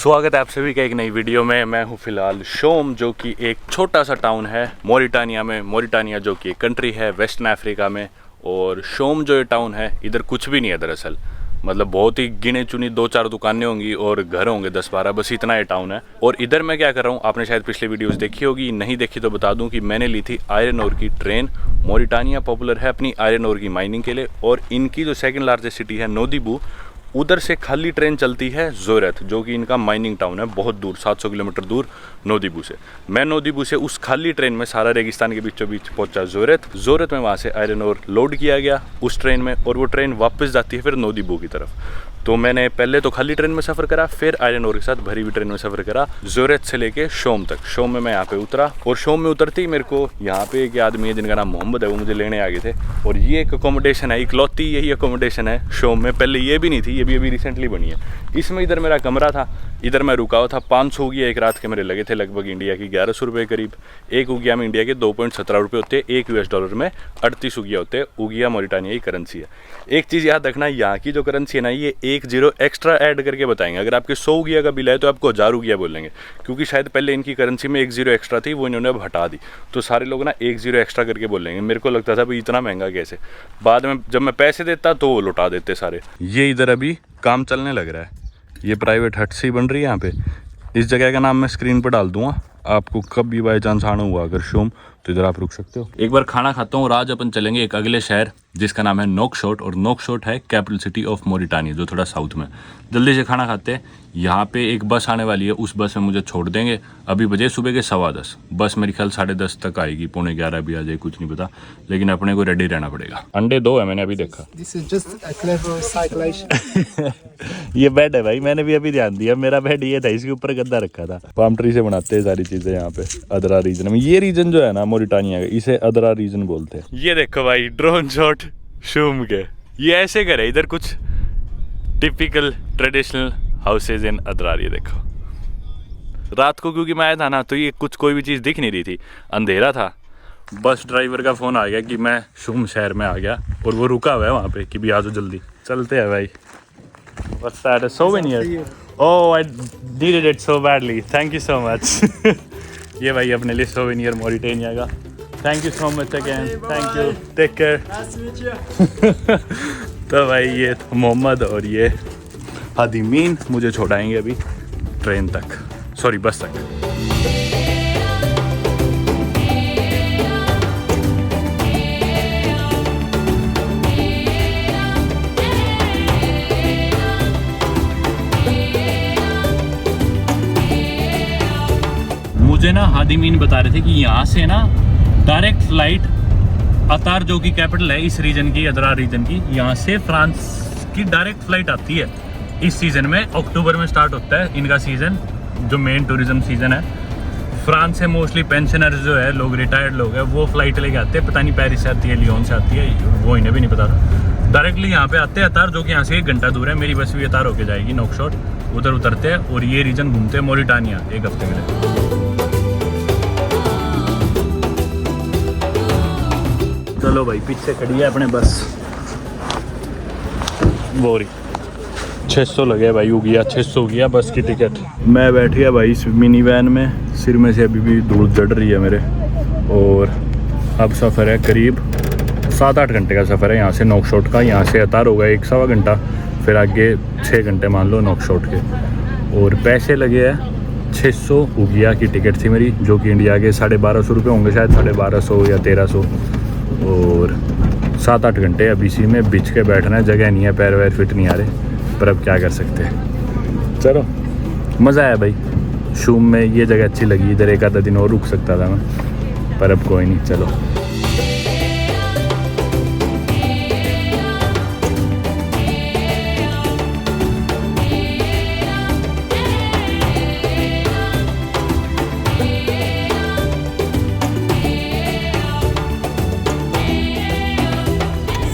स्वागत है आप सभी का एक नई वीडियो में। मैं हूं फिलहाल शोम, जो कि एक छोटा सा टाउन है मोरिटानिया में। मोरिटानिया जो कि एक कंट्री है वेस्टर्न अफ्रीका में। और शोम जो ये टाउन है, इधर कुछ भी नहीं है दरअसल। मतलब बहुत ही गिने चुनी 2-4 दुकानें होंगी और घर होंगे 10-12, बस इतना ये टाउन है। और इधर मैं क्या कर रहा हूँ, आपने शायद पिछले वीडियोस देखी होगी, नहीं देखी तो बता दूं कि मैंने ली थी आयरन ओर की ट्रेन। मोरिटानिया पॉपुलर है अपनी आयरन ओर की माइनिंग के लिए, और इनकी जो सेकंड लार्जेस्ट सिटी है नोदीबू, उधर से खाली ट्रेन चलती है जोरेथ, जो कि इनका माइनिंग टाउन है, बहुत दूर 700 किलोमीटर दूर नोदीबू से। मैं नोदीबू से उस खाली ट्रेन में सारा रेगिस्तान के बीचों बीच पहुंचा जोरेथ में वहाँ से आयरन ओर लोड किया गया उस ट्रेन में, और वो ट्रेन वापस जाती है फिर नोदीबू की तरफ। तो मैंने पहले तो खाली ट्रेन में सफ़र करा, फिर आयरन ओर के साथ भरी हुई ट्रेन में सफ़र करा जोरेथ से लेके शोम तक। शोम में मैं यहाँ पे उतरा, और शोम में उतरते ही मेरे को यहाँ पे एक आदमी है जिनका नाम मोहम्मद है, वो मुझे लेने आ गए थे। और ये एक अकोमोडेशन है, इकलौती यही अकोमोडेशन है शोम में। पहले ये भी नहीं थी, ये भी अभी रिसेंटली बनी है। इसमें इधर मेरा कमरा था, इधर मैं रुका हुआ था। 500 उगिया एक रात के मेरे लगे थे, लगभग इंडिया की 1100 रुपये करीब। एक उगिया में इंडिया के 2.17 रुपये होते हैं, एक US डॉलर में 38 उगिया होते हैं। उगिया मोरिटानिया की करेंसी है। एक चीज़ याद रखना, यहाँ की जो करेंसी है ना, ये 1 0 एक्स्ट्रा ऐड करके बताएंगे। अगर आपके 100 उगिया का बिल है तो आपको 1000 उगिया बोलेंगे, क्योंकि शायद पहले इनकी करेंसी में 1 0 एक्स्ट्रा थी, वो इन्होंने अब हटा दी। तो सारे लोग ना 1 0 एक्स्ट्रा करके बोलेंगे। मेरे को लगता था भाई इतना महंगा कैसे, बाद में जब मैं पैसे देता तो वो लौटा देते सारे। ये इधर अभी काम चलने लग रहा है, ये प्राइवेट हट सी बन रही है यहाँ पे। इस जगह का नाम मैं स्क्रीन पर डाल दूंगा, आपको कब भी बाई चांस आना हुआ अगर शोम, तो इधर आप रुक सकते हो। एक बार खाना खाता हूँ और आज अपन चलेंगे एक अगले शहर जिसका नाम है नोकशोट। और नोकशोट है कैपिटल सिटी ऑफ मोरिटानिया, जो थोड़ा साउथ में। जल्दी से खाना खाते हैं। यहाँ पे एक बस आने वाली है, उस बस में मुझे छोड़ देंगे। अभी बजे सुबह के 10:15। बस मेरे ख्याल 10:30 तक आएगी, 11:45 भी आ जाए, कुछ नहीं पता, लेकिन अपने को रेडी रहना पड़ेगा। अंडे 2 है, मैंने अभी देखा। This is just a clever calculation. ये बेड है भाई, मैंने भी अभी ध्यान दिया। मेरा बेड ये था, इसके ऊपर गद्दा रखा था। पाम ट्री से बनाते हैं सारी चीजें यहाँ पे अदरा रीजन में। ये रीजन जो है ना मोरिटानिया का, इसे अदरा रीजन बोलते हैं। ये देखो भाई ड्रोन शॉट शोम के, ये ऐसे करे इधर कुछ टिपिकल ट्रेडिशनल हाउसेज इन अदरार। ये देखो रात को क्योंकि मैं आया था ना, तो ये कुछ कोई भी चीज़ दिख नहीं रही थी, अंधेरा था। बस ड्राइवर का फ़ोन आ गया कि मैं शोम शहर में आ गया, और वो रुका हुआ है वहाँ पे कि भी आ जाओ जल्दी। चलते हैं भाई। What's that? A souvenir? Oh, I needed it so badly. Thank you so much. ये भाई अपने लिए souvenir मोरिटानिया का। Thank you so much again. Thank you. Take care. Nice to meet you. तो भाई ये मोहम्मद और ये हादिमीन मुझे छोड़ाएंगे अभी ट्रेन तक, सॉरी बस तक। मुझे ना हादिमीन बता रहे थे कि यहाँ से ना डायरेक्ट फ्लाइट अतार, जो कि कैपिटल है इस रीजन की, अदरा रीजन की, यहाँ से फ्रांस की डायरेक्ट फ्लाइट आती है। इस सीज़न में अक्टूबर में स्टार्ट होता है इनका सीज़न, जो मेन टूरिज्म सीज़न है। फ्रांस से मोस्टली पेंशनर्स जो है, लोग रिटायर्ड लोग हैं, वो फ्लाइट लेके आते हैं। पता नहीं पेरिस से आती है, लियोन से आती है, वो इन्हें भी नहीं पता था। डायरेक्टली यहाँ पे आते हैं अतार, जो कि यहाँ से 1 घंटा दूर है। मेरी बस भी अतार होके जाएगी नोकशोट, उधर उतरते हैं और ये रीजन घूमते हैं मोरिटानिया 1 हफ्ते के लिए। चलो भाई, पीछे खड़ी है अपने बस, बोरी 600 लगे भाई, उगिया 600 उगिया बस की टिकट। मैं बैठ गया भाई इस मिनी वैन में, सिर में से अभी भी धूल चढ़ रही है मेरे। और अब सफ़र है करीब 7-8 घंटे का सफ़र है यहाँ से नोकशोट का। यहाँ से अतार होगा 1 सवा घंटा, फिर आगे 6 घंटे मान लो नोकशोट के। और पैसे लगे हैं 600 उगिया की टिकट थी मेरी, जो कि इंडिया के 1250 रुपये होंगे शायद, 1250 या 1300। और 7-8 घंटे अब इसी में बिछ के बैठना है, जगह नहीं है, पैर वैर फिट नहीं आ रहे, पर अब क्या कर सकते हैं। चलो मज़ा आया भाई शोम में, ये जगह अच्छी लगी। इधर 1 आधा दिन और रुक सकता था मैं, पर अब कोई नहीं, चलो।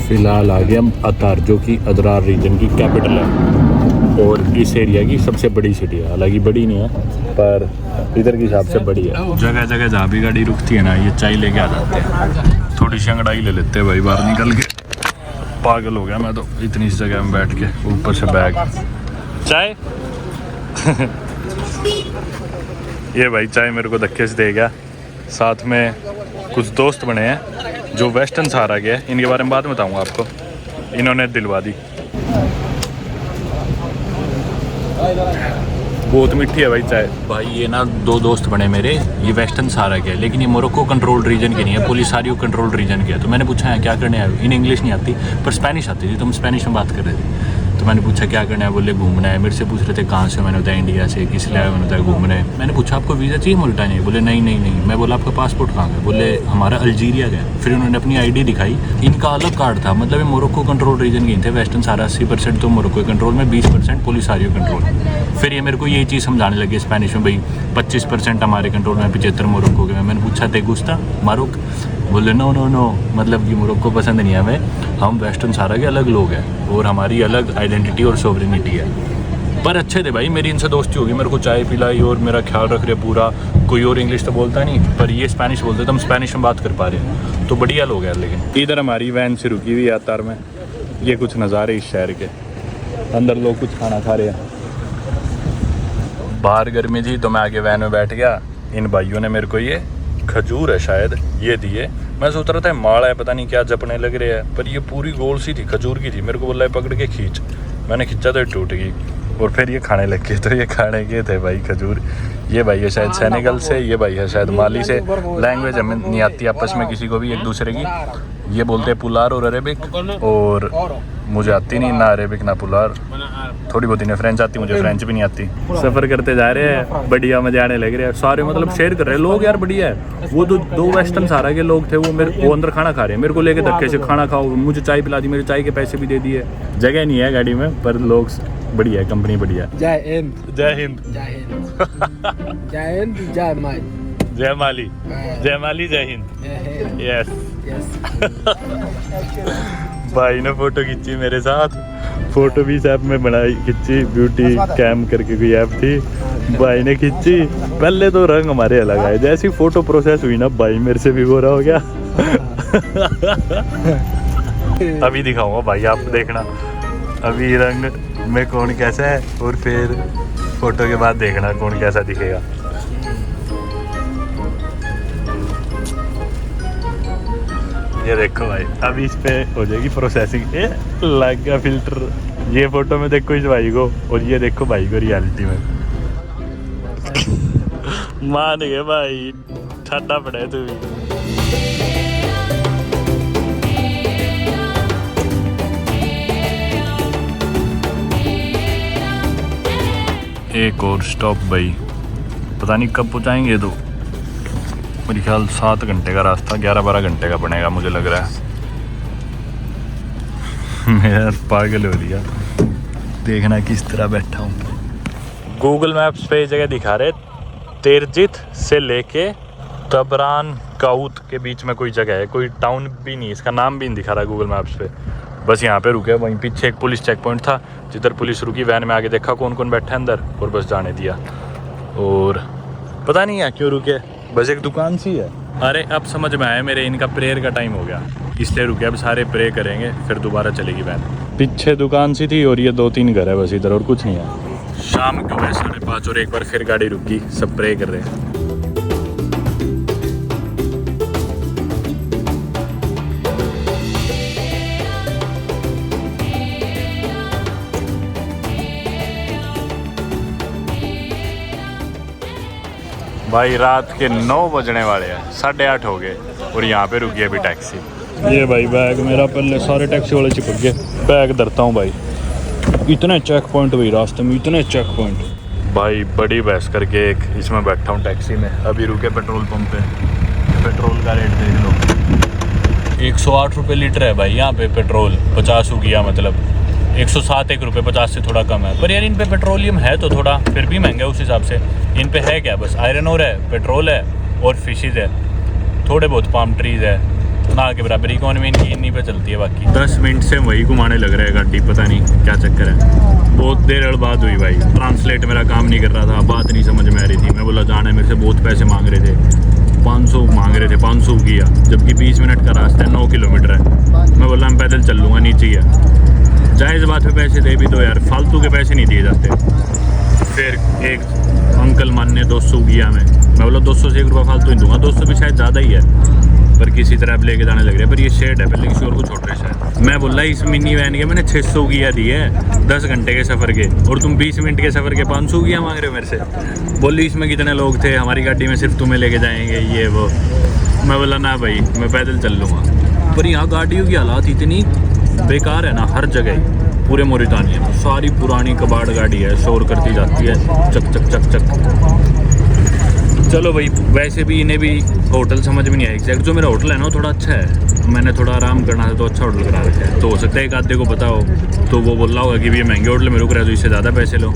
फ़िलहाल आ गया हम अतार, जो कि अदरार रीजन की कैपिटल है और इस एरिया की सबसे बड़ी सिटी है। हालांकि बड़ी नहीं है, पर इधर के हिसाब से बड़ी है। जगह जगह जहाँ भी गाड़ी रुकती है ना, ये चाय लेके आ जाते हैं, थोड़ी सी अंगड़ाई ले लेते हैं भाई बाहर निकल के। पागल हो गया मैं तो, इतनी इस जगह में बैठ के, ऊपर से बैग। चाय ये भाई चाय मेरे को धक्के से दे गया। साथ में कुछ दोस्त बने हैं जो वेस्टर्न सहारा के हैं, इनके बारे में बाद में बताऊंगा आपको। इन्होंने दिलवा दी। बहुत मीठी है भाई चाय। भाई ये ना दो दोस्त बने मेरे, ये वेस्टर्न सहारा के हैं, लेकिन ये मोरक्को कंट्रोल्ड रीजन के नहीं है, पोलिसारियो कंट्रोल्ड रीजन के है। तो मैंने पूछा है क्या करने आए? इन इंग्लिश नहीं आती पर स्पेनिश आती थी, तो हम स्पेनिश में बात कर रहे थे। तो मैंने पूछा क्या करना है? बोले घूमना है। मेरे से पूछ रहे थे कहाँ से? मैंने बताया इंडिया से। किस लिए आए? मैंने बताया घूमना है। मैंने पूछा आपको वीज़ा चाहिए मोरिटानिया? बोले नहीं नहीं नहीं। मैं बोला आपका पासपोर्ट कहाँ का? बोले हमारा अल्जीरिया का है। फिर उन्होंने अपनी आईडी दिखाई, इनका अलग कार्ड था। मतलब ये मोरक्को कंट्रोल रीजन के थे। वेस्टर्न सहारा 80% तो मोरक्को कंट्रोल में, 20% पोलिसारियो कंट्रोल। फिर ये मेरे को यही चीज़ समझाने लगे स्पेनिश में, भाई 25% हमारे कंट्रोल में, 75 मोरक्को के। मैंने पूछा ते गुस्ता मारुक? बोले नो नो नो, मतलब कि मोरक्को पसंद नहीं है हमें, हम वेस्टर्न सहारा के अलग लोग हैं और हमारी अलग आइडेंटिटी और सोवरेनिटी है। पर अच्छे थे भाई, मेरी इनसे दोस्ती होगी, मेरे को चाय पिलाई और मेरा ख्याल रख रहे पूरा। कोई और इंग्लिश तो बोलता नहीं, पर ये स्पेनिश बोलते तो हम स्पेनिश में बात कर पा रहे हैं, तो बढ़िया लोग हैं। लेकिन इधर हमारी वैन से रुकी हुई है तार में। ये कुछ नज़ारे इस शहर के। अंदर लोग कुछ खाना खा रहे हैं। बाहर गर्मी थी तो मैं आगे वैन में बैठ गया। इन भाइयों ने मेरे को ये खजूर है शायद ये दिए। मैं सोच रहा था माड़ा है, पता नहीं क्या जपने लग रहे हैं, पर ये पूरी गोल सी थी, खजूर की थी। मेरे को बोला है पकड़ के खींच। मैंने खींचा तो टूट गई और फिर ये खाने लग गए। तो ये खाने के थे भाई खजूर। ये भाई है शायद सेनेगल से, ये भाई है शायद माली से। लैंग्वेज हमें नहीं आती आपस में किसी को भी एक दूसरे की। ये बोलते हैं पुलार और अरेबिक, और मुझे आती नहीं ना अरेबिक ना पुलार। थोड़ी बहुत इन्हें फ्रेंच आती, मुझे फ्रेंच भी नहीं आती। सफ़र करते जा रहे हैं, बढ़िया मजे आने लग रहे हैं। सारे मतलब शेयर कर रहे हैं लोग यार, बढ़िया है। वो दो वेस्टर्न सहारा के लोग थे, वो अंदर खाना खा रहे हैं। मेरे को लेके धक्के से खाना खाओ, मुझे चाय पिला दी, मेरे चाय के पैसे भी दे दिए। जगह नहीं है गाड़ी में, पर लोग बढ़िया है, कंपनी बढ़िया। जय हिंद। जय हिंद। जय हिंद। जय हिंद। जय माली। जय माली। जय माली। जय हिंद। यस भाई ने फोटो खींची मेरे साथ। फोटो भी इस ऐप में बनाई, खींची, ब्यूटी कैम करके कोई ऐप थी, भाई ने खींची। पहले तो रंग हमारे अलग आए, जैसी फोटो प्रोसेस हुई ना भाई मेरे से भी गोरा हो गया। अभी दिखाऊंगा भाई, आप देखना अभी रंग में कौन कैसा है, और फिर फोटो के बाद देखना कौन कैसा दिखेगा। ये देखो भाई, अभी इस पे हो जाएगी प्रोसेसिंग। ए लग गया फिल्टर। ये फोटो में देखो इस भाई को, और ये देखो भाई को रियलिटी में। मान गए भाई, ठंडा पड़ा है तू भी। एक और स्टॉप भाई, पता नहीं कब पहुँचाएंगे। तो मेरे ख्याल 7 घंटे का रास्ता, 11-12 घंटे का बनेगा मुझे लग रहा है। मैं पागल हो लिया, देखना किस तरह बैठा हूँ। गूगल मैप्स पे जगह दिखा रहे तेरजित से लेके तबरान काउत के बीच में कोई जगह है, कोई टाउन भी नहीं, इसका नाम भी नहीं दिखा रहा गूगल मैप्स पे। बस यहाँ पे रुके, वहीं पीछे एक पुलिस चेक पॉइंट था, जिधर पुलिस रुकी, वैन में आगे देखा कौन कौन बैठा है अंदर, और बस जाने दिया। और पता नहीं है क्यों रुके, बस एक दुकान सी है। अरे अब समझ में आया मेरे, इनका प्रेयर का टाइम हो गया इसलिए रुके। अब सारे प्रे करेंगे फिर दोबारा चलेगी वैन। पीछे दुकान सी थी और ये 2-3 घर है बस इधर, और कुछ नहीं है। शाम को है 5:30 और एक बार फिर गाड़ी रुकी, सब प्रे कर रहे हैं। भाई रात के 9 बजने वाले हैं, 8:30 हो गए और यहाँ पे रुकी अभी टैक्सी। ये भाई बैग मेरा, पहले सारे टैक्सी वाले चिपक गए। बैग धरता हूँ भाई, इतने चेक पॉइंट भाई रास्ते में, इतने चेक पॉइंट। भाई बड़ी बहस करके एक इसमें बैठा हूँ टैक्सी में। अभी रुके पेट्रोल पंप पे, पेट्रोल का रेट देख लो, 108 रुपये लीटर है भाई यहाँ पे पेट्रोल। 50 हो गया, मतलब 107 रुपये, 50 से थोड़ा कम है। पर यार इन पे पेट्रोलियम है तो थोड़ा फिर भी महंगा है उस हिसाब से। इन पे है क्या, बस आयरन ओर है, पेट्रोल है और फिशेज है, थोड़े बहुत पाम ट्रीज है, ना के बराबर इकोनॉमी इनकी इन्हीं पे चलती है। बाकी 10 मिनट से वही घुमाने लग रहा है गाड़ी, पता नहीं क्या चक्कर है। बहुत देर बात हुई भाई, ट्रांसलेट मेरा काम नहीं कर रहा था, बात नहीं समझ में आ रही थी। मैं बोला जाना है, मेरे से बहुत पैसे मांग रहे थे, 500 मांग रहे थे, 500 किया, जबकि 20 मिनट का रास्ता है, 9 किलोमीटर है। मैं बोला मैं पैदल चल लूँगा, नीचे ही है। जायज़ बात है, पैसे दे भी दो यार, फालतू के पैसे नहीं दिए जाते। फिर एक अंकल मान ने 200 किया मैं बोला 200 से 1 रुपया फालतू ही दूंगा, 200 भी शायद ज़्यादा ही है, पर किसी तरह अब लेके जाने लग रहे हैं। पर ये शेड है, पहले किसी और को छोड़ रहे शायद। मैं बोला इस मिनी वैन के मैंने 600 किया दी है 10 घंटे के सफ़र के, और तुम 20 मिनट के सफ़र के 500 किया मांग रहे हो मेरे से। बोली इसमें कितने लोग थे, हमारी गाड़ी में सिर्फ तुम्हें लेके जाएंगे ये वो। मैं बोला ना भाई मैं पैदल चल लूँगा। पर यहाँ गाड़ियों की हालात इतनी बेकार है ना, हर जगह पूरे मोरिटानिया में सारी पुरानी कबाड़ गाड़ी है, शोर करती जाती है, चक चक चक चक। चलो भाई, वैसे भी इन्हें भी होटल समझ में नहीं आया एग्जैक्ट। जो मेरा होटल है ना वो थोड़ा अच्छा है, मैंने थोड़ा आराम करना था तो अच्छा होटल करा रखा है। तो हो सकता है एक आधे को पता हो तो वो बोल रहा होगा कि ये महंगे होटल में रुक रहा है तो इससे ज़्यादा पैसे लो,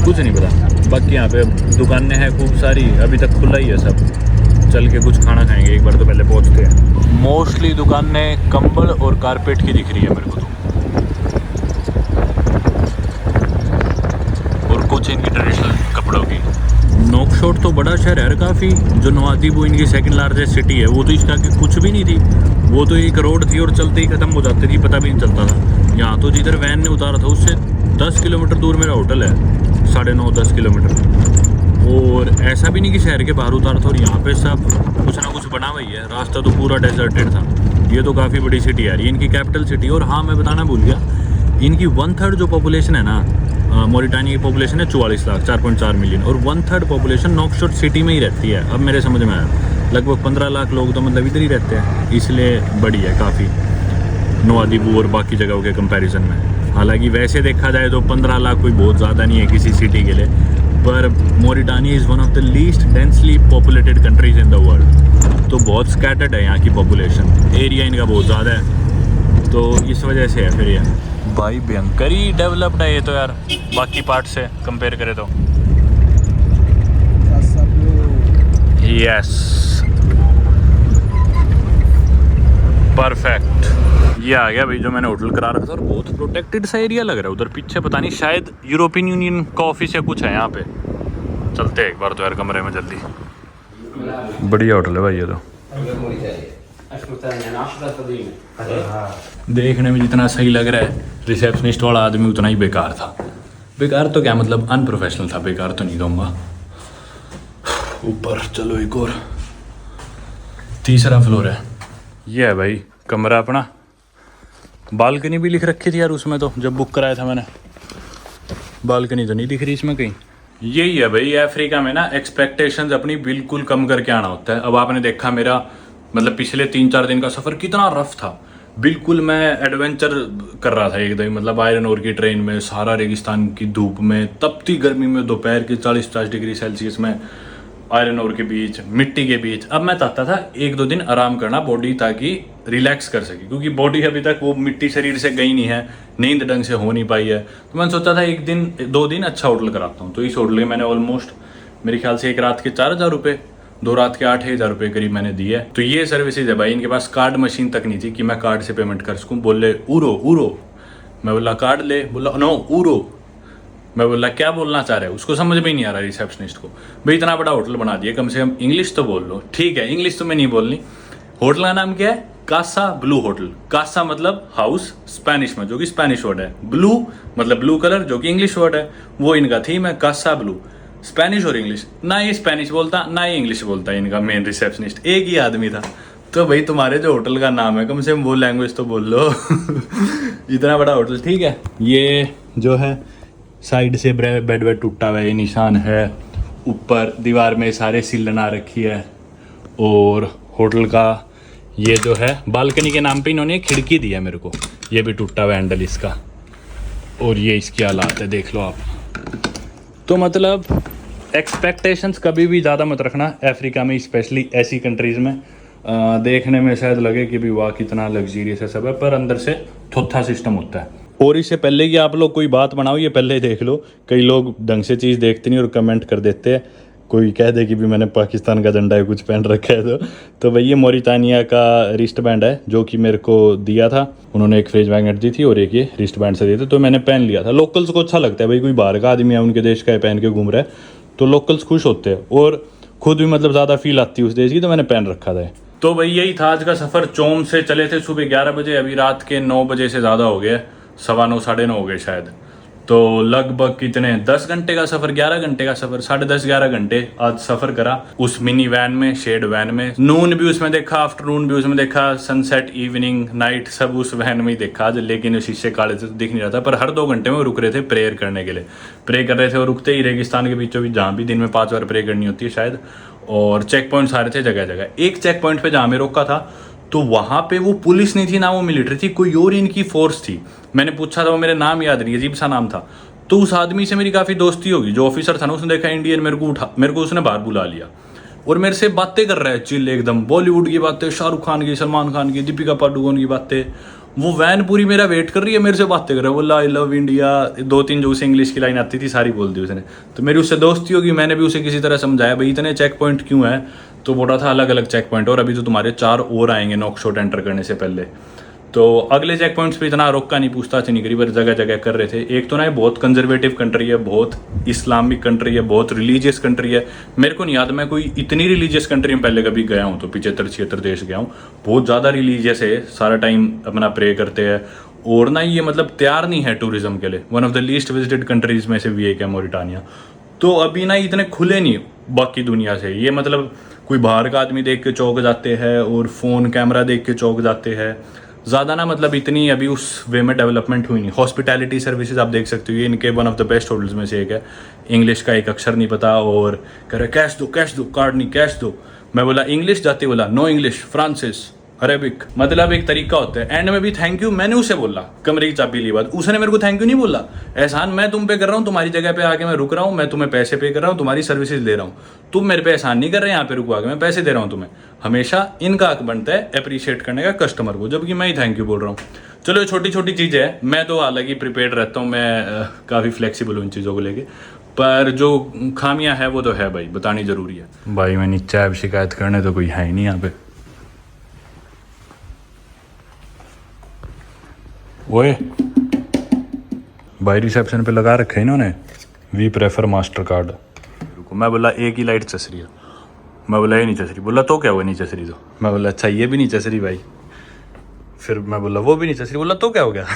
कुछ नहीं पता। बाकी यहाँ पे दुकानें हैं खूब सारी, अभी तक खुला ही है सब। चल के कुछ खाना खाएंगे एक बार, तो पहले पहुँचते हैं। मोस्टली दुकानें कंबल और कारपेट की दिख रही है मेरे को तो, और कुछ इनकी ट्रेडिशनल कपड़ों की। नोकशॉट तो बड़ा शहर है काफ़ी, जो नवादिब वो इनकी सेकंड लार्जेस्ट सिटी है, वो तो इसका कि कुछ भी नहीं थी, वो तो एक रोड थी और चलते ही ख़त्म हो जाती थी, पता भी नहीं चलता था। यहाँ तो जिधर वैन ने उतारा था उससे 10 किलोमीटर दूर मेरा होटल है, 9.5-10 किलोमीटर। और ऐसा भी नहीं कि शहर के बाहर उतारा था, और यहाँ पे सब कुछ ना कुछ बना हुआ ही है। रास्ता तो पूरा डेजर्टेड था। ये तो काफ़ी बड़ी सिटी है, ये इनकी कैपिटल सिटी। और हाँ मैं बताना भूल गया, इनकी 1/3 जो पॉपुलेशन है ना, मोरिटानिया की पॉपुलेशन है 44 लाख, 4.4 मिलियन, और 1/3 पॉपुलेशन नोकशॉट सिटी में ही रहती है। अब मेरे समझ में आया, लगभग 15 लाख लोग तो मतलब इधर ही रहते हैं, इसलिए बड़ी है काफ़ी नवादिबू और बाकी जगहों के कंपैरिजन में। हालांकि वैसे देखा जाए तो 15 लाख कोई बहुत ज़्यादा नहीं है किसी सिटी के लिए, पर Mauritania is one of the least densely populated countries in the world. तो बहुत स्कैटर्ड है यहाँ की पॉपुलेशन, एरिया इनका बहुत ज़्यादा है, तो इस वजह से है। फिर ये भाई भयंकर ही डेवलप्ड है ये तो यार, बाकी पार्ट से कंपेयर करें तो। Yes, perfect. ये आ गया भाई जो मैंने होटल करा रखा था, और बहुत प्रोटेक्टेड सा एरिया लग रहा है उधर पीछे। पता नहीं शायद यूरोपियन यूनियन का ऑफिस या कुछ है यहाँ पे। चलते हैं एक बार तो यार कमरे में जल्दी। बढ़िया होटल है भाई ये तो, देखने में जितना सही लग रहा है, रिसेप्शनिस्ट वाला आदमी उतना ही बेकार था। बेकार तो क्या मतलब, अनप्रोफेशनल था, बेकार तो नहीं कहूँगा। ऊपर चलो एक और, 3रा फ्लोर है ये है भाई कमरा अपना। बालकनी भी लिख रखी थी यार उसमें तो, जब बुक कराया था मैंने। बालकनी तो नहीं दिख रही इसमें कहीं। यही है भाई अफ्रीका में ना, एक्सपेक्टेशंस अपनी बिल्कुल कम करके आना होता है। अब आपने देखा मेरा मतलब पिछले 3-4 दिन का सफ़र कितना रफ था। बिल्कुल मैं एडवेंचर कर रहा था एकदम, मतलब आयरन ओर की ट्रेन में, सारा रेगिस्तान की धूप में, तपती गर्मी में, दोपहर के 40-50 डिग्री सेल्सियस में, आयरन ओर के बीच, मिट्टी के बीच। अब मैं चाहता था 1-2 दिन आराम करना बॉडी, ताकि रिलैक्स कर सके, क्योंकि बॉडी अभी तक वो मिट्टी शरीर से गई नहीं है, नींद ढंग से हो नहीं पाई है। तो मैंने सोचा था 1-2 दिन अच्छा होटल कराता हूँ। तो इस होटल के मैंने ऑलमोस्ट मेरे ख्याल से 1 रात के 4,000 रुपये, 2 रात के 8,000 रुपये करीब मैंने दिए। तो ये सर्विसेज है भाई। इनके पास कार्ड मशीन तक नहीं थी कि मैं कार्ड से पेमेंट कर सकूँ। बोले ऊरो। मैं बोला कार्ड ले, बोला नो ऊरो। मैं बोला क्या बोलना चाह रहे हो, उसको समझ में ही नहीं आ रहा रिसेप्शनिस्ट को। भाई इतना बड़ा होटल बना दिया, कम से कम इंग्लिश तो बोल लो। ठीक है, इंग्लिश तो मैं नहीं बोलनी। होटल का नाम क्या है? Kasa Blu hotel. कासा मतलब हाउस स्पेनिश में, जो कि स्पेनिश वर्ड है। ब्लू मतलब ब्लू कलर, जो कि इंग्लिश वर्ड है। वो इनका थीम है, कासा ब्लू। स्पेनिश और इंग्लिश, ना ये स्पेनिश बोलता ना ये इंग्लिश बोलता। इनका मेन रिसेप्शनिस्ट एक ही आदमी था। तो भाई तुम्हारे जो होटल का नाम है, कम से कम वो लैंग्वेज तो बोल लो। इतना बड़ा होटल, ठीक है। ये जो है साइड से बेड वेड टूटा हुआ है, ये निशान है। ऊपर दीवार में सारे सील बना रखी है। और होटल का ये जो है बालकनी के नाम पे इन्होंने खिड़की दी है मेरे को, ये भी टूटा हुआ हैंडल इसका। और ये इसकी हालात है, देख लो आप। तो मतलब एक्सपेक्टेशंस कभी भी ज़्यादा मत रखना अफ्रीका में, स्पेशली ऐसी कंट्रीज़ में। देखने में शायद लगे कि भी वाह कितना लग्जरियस है सब है, पर अंदर से थोथा सिस्टम होता है। और इससे पहले कि आप लोग कोई बात बनाओ, ये पहले ही देख लो। कई लोग ढंग से चीज़ देखते नहीं और कमेंट कर देते हैं। कोई कह दे कि भी मैंने पाकिस्तान का झंडा है कुछ पहन रखा है तो भाई ये मोरिटानिया का रिस्ट बैंड है, जो कि मेरे को दिया था उन्होंने। एक फ्रिज मैग्नेट दी थी और एक ये रिस्ट बैंड से दिए थे, तो मैंने पहन लिया था। लोकल्स को अच्छा लगता है भाई, कोई बाहर का आदमी है उनके देश का पहन के घूम रहा है, तो लोकल्स खुश होते हैं और खुद भी मतलब ज़्यादा फील आती है उस देश की। तो मैंने पहन रखा था। तो भाई यही था आज का सफ़र। चोम से चले थे सुबह 11 बजे, अभी रात के 9 बजे से ज़्यादा हो गया, 9:15 9:30 हो गए शायद। तो लगभग कितने 10 घंटे का सफर, 11 घंटे का सफर, 10.5-11 घंटे आज सफर करा उस मिनी वैन में, शेड वैन में। नून भी उसमें देखा, आफ्टरनून भी उसमें देखा, सनसेट, इवनिंग, नाइट सब उस वैन में ही देखा आज। लेकिन शीशे काले से तो दिख नहीं रहा था, पर हर 2 घंटे में रुक रहे थे प्रेयर करने के लिए। प्रे कर रहे थे और रुकते ही रेगिस्तान के बीचों बीच, जहाँ भी दिन में 5 बार प्रे करनी होती है शायद। और चेक पॉइंट सारे थे जगह जगह। एक चेक पॉइंट पे जहाँ में रोका था तो वहाँ पे वो पुलिस नहीं थी ना वो मिलिट्री थी, कोई और इनकी फोर्स थी। मैंने पूछा था, वो मेरे नाम याद नहीं, अजीब सा नाम था। तो उस आदमी से मेरी काफ़ी दोस्ती होगी, जो ऑफिसर था ना, उसने देखा इंडियन, मेरे को उसने बाहर बुला लिया और मेरे से बातें कर रहा है चिल एकदम, बॉलीवुड की बातें, शाहरुख खान की, सलमान खान की, दीपिका पादुकोण की बातें। वो वैन पूरी मेरा वेट कर रही है, मेरे से बातें कर रहा है, बोला आई लव इंडिया, 2-3 जो उसे इंग्लिश की लाइन आती थी सारी बोल दी उसने। तो मेरी उससे दोस्ती होगी, मैंने भी उसे किसी तरह समझाया भाई इतने चेक पॉइंट क्यों है। तो बोला था अलग अलग चेक पॉइंट, और अभी तो तुम्हारे 4 और आएंगे नोकशॉट एंटर करने से पहले। तो अगले चेक पॉइंट्स पे इतना रोका नहीं, पूछताछ नहीं करी, पर जगह जगह कर रहे थे। एक तो ना ये बहुत कंजर्वेटिव कंट्री है, बहुत इस्लामिक कंट्री है, बहुत रिलीजियस कंट्री है। मेरे को नहीं याद मैं कोई इतनी रिलीजियस कंट्री में पहले कभी गया हूँ, तो 75-76 देश गया हूँ। बहुत ज़्यादा रिलीजियस है, सारा टाइम अपना प्रे करते हैं। और ना ये मतलब तैयार नहीं है टूरिज्म के लिए। One of the least visited countries में से भी एक है मोरिटानिया। तो अभी ना इतने खुले नहीं बाकी दुनिया से। ये मतलब कोई बाहर का आदमी देख के चौंक जाते हैं और फ़ोन कैमरा देख के चौंक जाते हैं। ज़्यादा ना मतलब इतनी अभी उस वे में डेवलपमेंट हुई नहीं। हॉस्पिटैलिटी सर्विसेज आप देख सकते हो, ये इनके one of the best hotels में से एक है। इंग्लिश का एक अक्षर नहीं पता और कह रहे कैश दो, कार्ड नहीं, कैश दो। मैं बोला इंग्लिश, जाते बोला नो इंग्लिश, फ्रांसिस, अरेबिक। मतलब एक तरीका होता है। एंड में भी थैंक यू मैंने उसे बोला, कमरे की चाबी ली बात, उसने मेरे को थैंक यू नहीं बोला। एहसान मैं तुम पे कर रहा हूँ, तुम्हारी जगह पे आके मैं रुक रहा हूँ, मैं तुम्हें पैसे पे कर रहा हूँ, तुम्हारी सर्विसेज ले रहा हूँ, तुम मेरे पे एहसान नहीं कर रहे, यहाँ पे रुकवा के मैं पैसे दे रहा हूँ तुम्हें। हमेशा इनका हक बनता है अप्रिशिएट करने का कस्टमर को, जबकि मैं ही थैंक यू बोल रहा हूँ। चलो ये छोटी छोटी चीज़ है, मैं तो हालांकि प्रिपेयर्ड रहता हूँ, मैं काफ़ी फ्लेक्सिबल हूँ इन चीज़ों को लेके। पर जो खामियां है वो तो है भाई, बतानी ज़रूरी है। भाई मैं नीचे अब शिकायत करने तो कोई है ही नहीं यहाँ पे। ओए भाई रिसेप्शन पे लगा रखे इन्होंने, वी प्रेफर मास्टर कार्ड। रुको, मैं बोला एक ही लाइट चस रही है, मैं बोला ये नहीं चस रही। बोला तो क्या हुआ नहीं चस रही तो? मैं बोला अच्छा ये भी नहीं चस रही भाई। फिर मैं बोला वो भी नहीं चस रही। बोला तो क्या हो गया?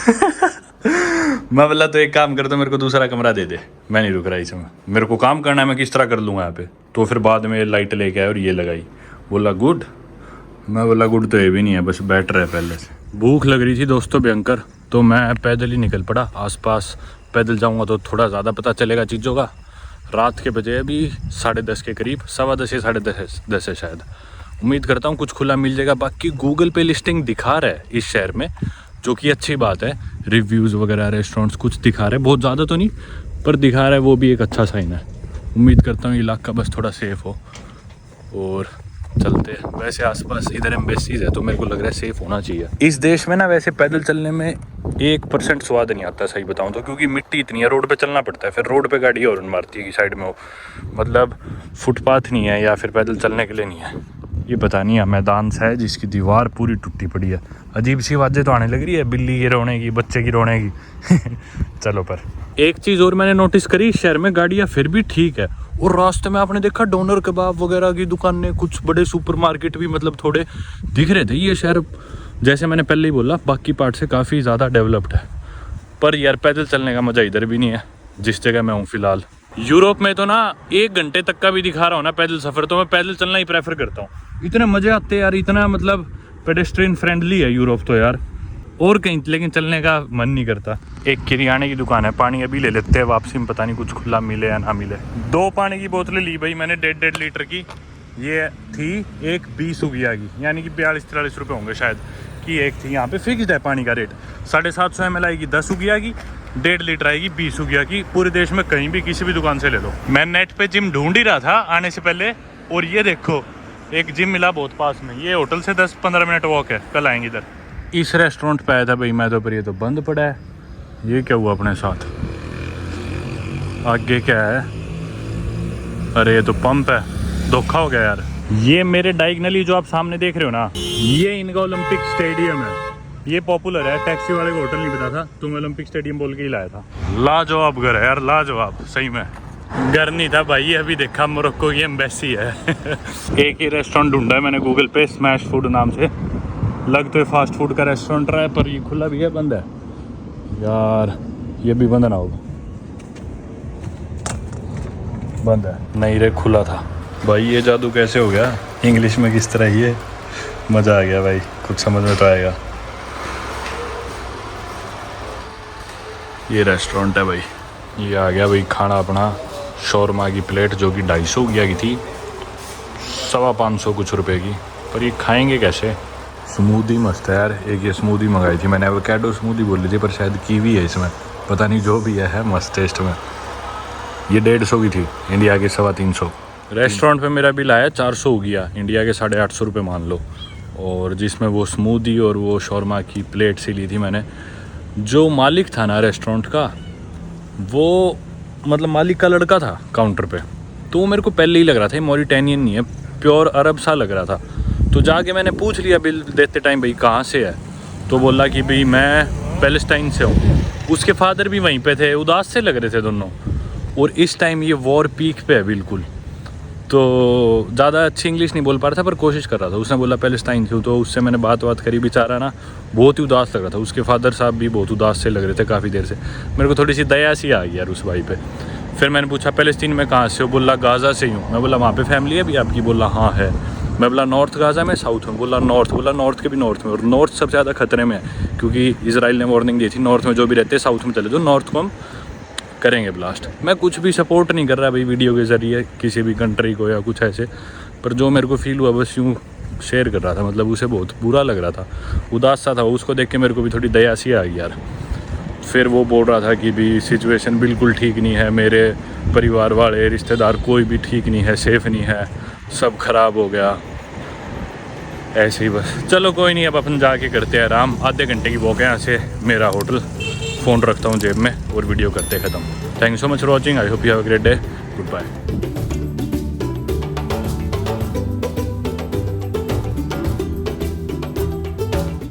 मैं बोला तो एक काम कर दो, मेरे को दूसरा कमरा दे दे, मैं नहीं रुक रहा इसमें, मेरे को काम करना है, मैं किस तरह कर लूँगा यहाँ पे। तो फिर बाद में लाइट लेके आए और ये लगाई। बोला गुड। मैं बोला गुड तो ये भी नहीं है, बस बेटर है पहले से। भूख लग रही थी दोस्तों भयंकर, तो मैं पैदल ही निकल पड़ा। आसपास पैदल जाऊंगा तो थोड़ा ज़्यादा पता चलेगा चीज़ों का। रात के बजे अभी 10:30 के करीब, 10:15 या 10:30 है शायद। उम्मीद करता हूँ कुछ खुला मिल जाएगा। बाकी गूगल पे लिस्टिंग दिखा रहा है इस शहर में, जो कि अच्छी बात है। रिव्यूज़ वगैरह रेस्टोरेंट्स कुछ दिखा रहे हैं, बहुत ज़्यादा तो नहीं पर दिखा रहा है, वो भी एक अच्छा साइन है। उम्मीद करता हूँ इलाका बस थोड़ा सेफ़ हो और चलते हैं। वैसे आसपास इधर एम्बेसीज है तो मेरे को लग रहा है सेफ होना चाहिए। इस देश में ना वैसे पैदल चलने में 1% स्वाद नहीं आता सही बताऊं तो, क्योंकि मिट्टी इतनी है, रोड पे चलना पड़ता है। फिर रोड पे गाड़ी हॉर्न मारती है कि साइड में हो, मतलब फुटपाथ नहीं है या फिर पैदल चलने के लिए नहीं है। ये पता नहीं है मैदान सा है जिसकी दीवार पूरी टूटी पड़ी है। अजीब सी आवाज़ें तो आने लग रही है, बिल्ली की रोने की, बच्चे की रोने की। चलो, पर एक चीज़ और मैंने नोटिस करी, इस शहर में गाड़ियाँ फिर भी ठीक है। और रास्ते में आपने देखा डोनर कबाब वगैरह की दुकानें, कुछ बड़े सुपरमार्केट भी मतलब थोड़े दिख रहे थे। ये शहर जैसे मैंने पहले ही बोला बाकी पार्ट से काफ़ी ज़्यादा डेवलप्ड है। पर यार पैदल चलने का मज़ा इधर भी नहीं है जिस जगह मैं हूँ फ़िलहाल। यूरोप में तो ना 1 घंटे तक का भी दिखा रहा हूँ ना पैदल सफ़र, तो मैं पैदल चलना ही प्रेफर करता हूँ। इतने मज़े आते हैं यार, इतना मतलब पेडेस्ट्रियन फ्रेंडली है यूरोप तो यार, और कहीं लेकिन चलने का मन नहीं करता। एक किराने की दुकान है, पानी अभी ले लेते हैं, वापसी में पता नहीं कुछ खुला मिले या ना मिले। 2 पानी की बोतलें ली भाई मैंने 1.5 लीटर की। ये थी एक 20 रुपया की, यानी कि 42-43 रुपये होंगे शायद की एक थी। यहाँ पे फिक्स्ड है पानी का रेट, 750 ml आएगी 10 रुपया की, 1.5 लीटर आएगी 20 रुपया की। पूरे देश में कहीं भी किसी भी दुकान से ले लो। मैं नेट पे जिम ढूंढ ही रहा था आने से पहले, और ये देखो एक जिम मिला बहुत पास में। ये होटल से 10-15 मिनट वॉक है, कल आएंगे इधर। इस रेस्टोरेंट पे आया था भाई मैं तो, पर ये तो बंद पड़ा है। ये क्या हुआ अपने साथ? आगे क्या है? अरे ये तो पंप है, धोखा हो गया यार। ये मेरे डायगनली जो आप सामने देख रहे हो ना, ये इनका ओलंपिक स्टेडियम है। ये पॉपुलर है, टैक्सी वाले को होटल नहीं पता था तो मैं ओलंपिक स्टेडियम बोल के ही लाया था। लाजवाब घर है यार, लाजवाब सही में। घर नहीं था भाई, ये अभी देखा मोरक्को की एम्बेसी है। एक ही रेस्टोरेंट ढूंढा है मैंने गूगल पे, स्मैश फूड नाम से। लग तो फास्ट फूड का रेस्टोरेंट रहा है पर ये खुला भी है, बंद है यार। ये भी बंद ना होगा। बंद है, नहीं रे खुला था। भाई ये जादू कैसे हो गया, इंग्लिश में किस तरह ये मज़ा आ गया भाई, कुछ समझ में तो आएगा। ये रेस्टोरेंट है भाई, ये आ गया भाई खाना अपना, शौरमा की प्लेट जो कि 250 की थी, 550 कुछ रुपए की। पर ये खाएंगे कैसे? स्मूदी मस्त है यार। एक ये स्मूदी मंगाई थी मैंने, एवोकाडो स्मूदी बोली थी पर शायद कीवी है इसमें, पता नहीं, जो भी है मस्त टेस्ट में। ये 150 की थी, इंडिया के 350। रेस्टोरेंट पे मेरा बिल आया 400 हो गया, इंडिया के 850 रुपये मान लो। और जिसमें वो स्मूदी और वो शौरमा की प्लेट सी ली थी मैंने। जो मालिक था ना रेस्टोरेंट का, वो मतलब मालिक का लड़का था काउंटर पे, तो वो मेरे को पहले ही लग रहा था मॉरिटानियन नहीं है, प्योर अरब सा लग रहा था। तो जाके मैंने पूछ लिया बिल देते टाइम, भाई कहाँ से है? तो बोला कि भाई मैं पैलेस्टाइन से हूँ। उसके फादर भी वहीं पे थे, उदास से लग रहे थे दोनों। और इस टाइम ये वॉर पीक पे है बिल्कुल, तो ज़्यादा अच्छी इंग्लिश नहीं बोल पा रहा था पर कोशिश कर रहा था। उसने बोला पैलेस्टाइन से, तो उससे मैंने बात करी। बेचारा ना बहुत ही उदास लग रहा था, उसके फादर साहब भी बहुत उदास से लग रहे थे काफ़ी देर से। मेरे को थोड़ी सी दया सी आ गई यार उस भाई पे। फिर मैंने पूछा पैलेस्टीन में कहाँ से हो? बोला गाज़ा से ही हूँ। मैं बोला वहाँ पे फैमिली है भी आपकी? बोला हाँ है। मैं बोला नॉर्थ गाज़ा में, साउथ में? बोला नॉर्थ। बोला नॉर्थ के भी नॉर्थ में, और नॉर्थ सबसे ज़्यादा खतरे में है क्योंकि इसराइल ने वार्निंग दी थी नॉर्थ में जो भी रहते हैं साउथ में चले जाओ, नॉर्थ को हम करेंगे ब्लास्ट। मैं कुछ भी सपोर्ट नहीं कर रहा भाई वीडियो के ज़रिए किसी भी कंट्री को या कुछ ऐसे, पर जो मेरे को फील हुआ बस यूँ शेयर कर रहा था। मतलब उसे बहुत बुरा लग रहा था, उदास सा था, उसको देख के मेरे को भी थोड़ी दया सी आ गई यार। फिर वो बोल रहा था कि भी सिचुएशन बिल्कुल ठीक नहीं है, मेरे परिवार वाले रिश्तेदार कोई भी ठीक नहीं है, सेफ़ नहीं है, सब ख़राब हो गया, ऐसे ही बस। चलो कोई नहीं, अब अपन जाके करते हैं आराम। आधे घंटे की वॉक है यहाँ से मेरा होटल। फ़ोन रखता हूँ जेब में और वीडियो करते ख़त्म। Thank you so much for watching, I hope you have a great day, good bye.